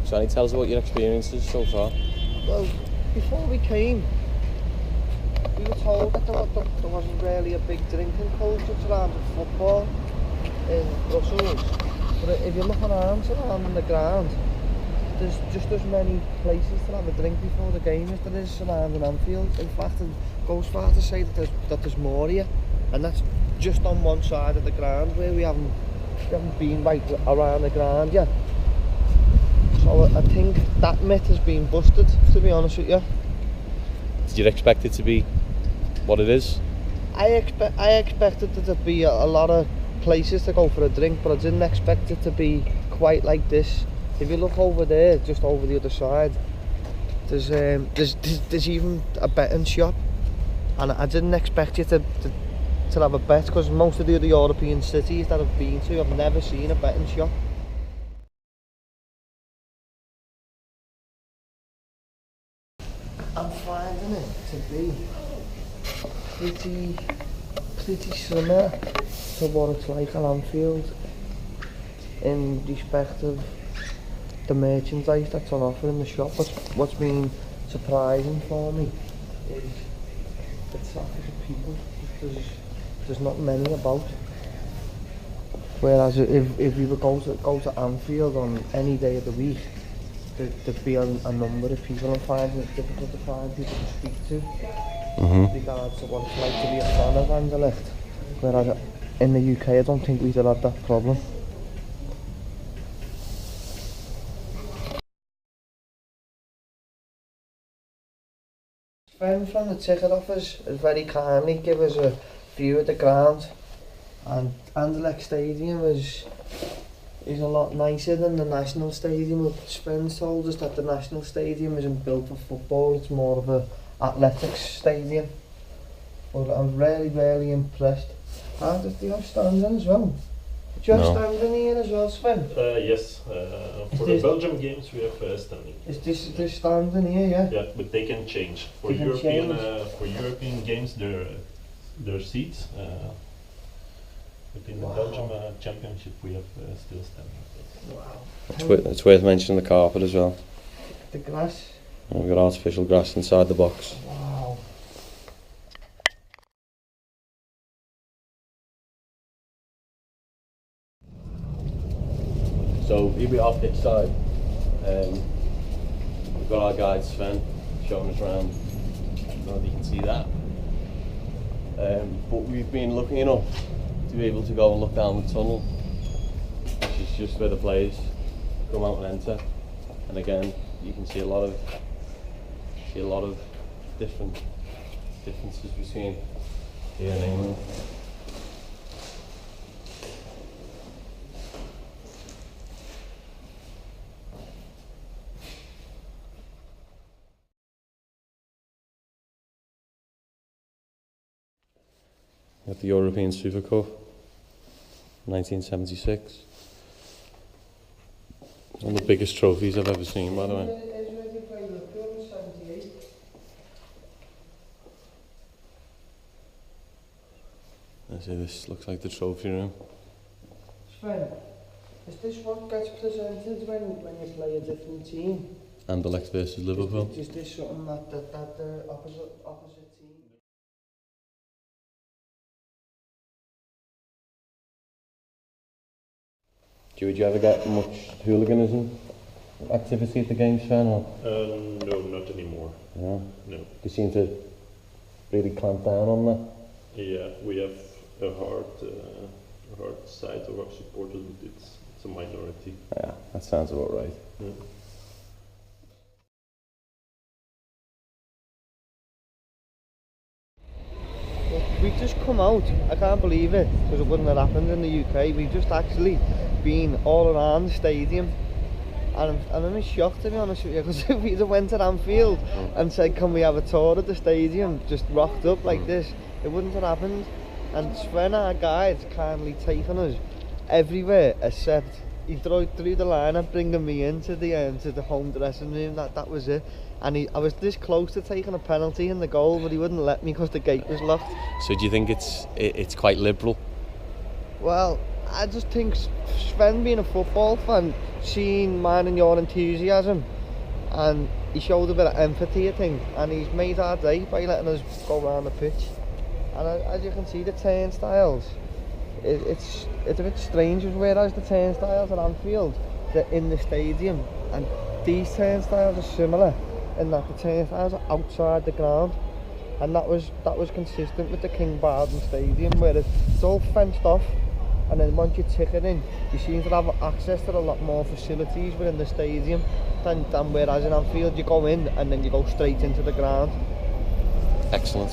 So, tell us about your experiences so far. Well, before we came, we were told that there wasn't really a big drinking culture surrounding football in Brussels. But if you look around surrounding the ground, there's just as many places to have a drink before the game as there is surrounding Anfield. In fact, it goes far to say that there's more here, and that's just on one side of the ground where we haven't been right around the ground yet. So I think that myth has been busted, to be honest with you. Did you expect it to be what it is? I expected there to be a lot of places to go for a drink, but I didn't expect it to be quite like this. If you look over there, just over the other side, there's even a betting shop, and I didn't expect you to have a bet, because most of the other European cities that I've been to, I've never seen a betting shop. I'm finding it to be pretty similar to what it's like on Anfield in respect of the merchandise that's on offer in the shop. What's been surprising for me is the traffic of people. There's not many about. Whereas if we would go to Anfield on any day of the week, there'd be a number of people. I'm finding it difficult to find people to speak to with regards to what it's like to be a fan of Anderlecht. Whereas in the UK, I don't think we'd have had that problem. Sven from the ticket office has very kindly given us a view of the ground, and Anderlecht Stadium is a lot nicer than the National Stadium. Sven's told us that the National Stadium isn't built for football, it's more of a athletics stadium. But I'm really impressed. And does they have standing as well? Do you have standing here as well, Sven? Yes, for the Belgium games we have standing. Is this standing here, yeah? Yeah, but they can change. For European games, their seats. But in the Belgium Championship, we have still standing. Wow. It's worth mentioning the carpet as well. The grass. And we've got artificial grass inside the box. Wow. So here we are pitch side. We've got our guide Sven showing us around. I don't know if you can see that. But we've been lucky enough to be able to go and look down the tunnel, which is just where the players come out and enter. And again, you can see a lot of differences between here and England. At the European Super Cup, 1976. One of the biggest trophies I've ever seen, by the way. I say this looks like the trophy room. Sven, is this what gets presented when you play a different team? Anderlecht versus Liverpool. Is this something that the opposite team? Would you ever get much hooliganism activity at the games, Sven? Or? No, not anymore. Yeah? No. You seem to really clamp down on that. Yeah, we have a hard side of our supporters, but it's a minority. Yeah, that sounds about right. Yeah. We've just come out, I can't believe it, because it wouldn't have happened in the UK. We've just actually been all around the stadium, and I'm in shock, to be honest with you, because if we'd have went to Anfield and said, can we have a tour of the stadium, just rocked up like this, it wouldn't have happened. And Sven, our guide's kindly taken us everywhere except he threw the line up, bringing me into the home dressing room. That was it. And I was this close to taking a penalty in the goal, but he wouldn't let me because the gate was locked. So do you think it's quite liberal? Well, I just think Sven, being a football fan, seeing mine and your enthusiasm, and he showed a bit of empathy, I think, and he's made our day by letting us go around the pitch. And as you can see, the turnstiles, it's a bit strange, whereas the turnstiles at Anfield, they're in the stadium, and these turnstiles are similar in that the turnstiles are outside the ground, and that was consistent with the King Bowden Stadium, where it's all fenced off, and then once you ticket in, you seem to have access to a lot more facilities within the stadium than whereas in Anfield you go in and then you go straight into the ground. Excellent.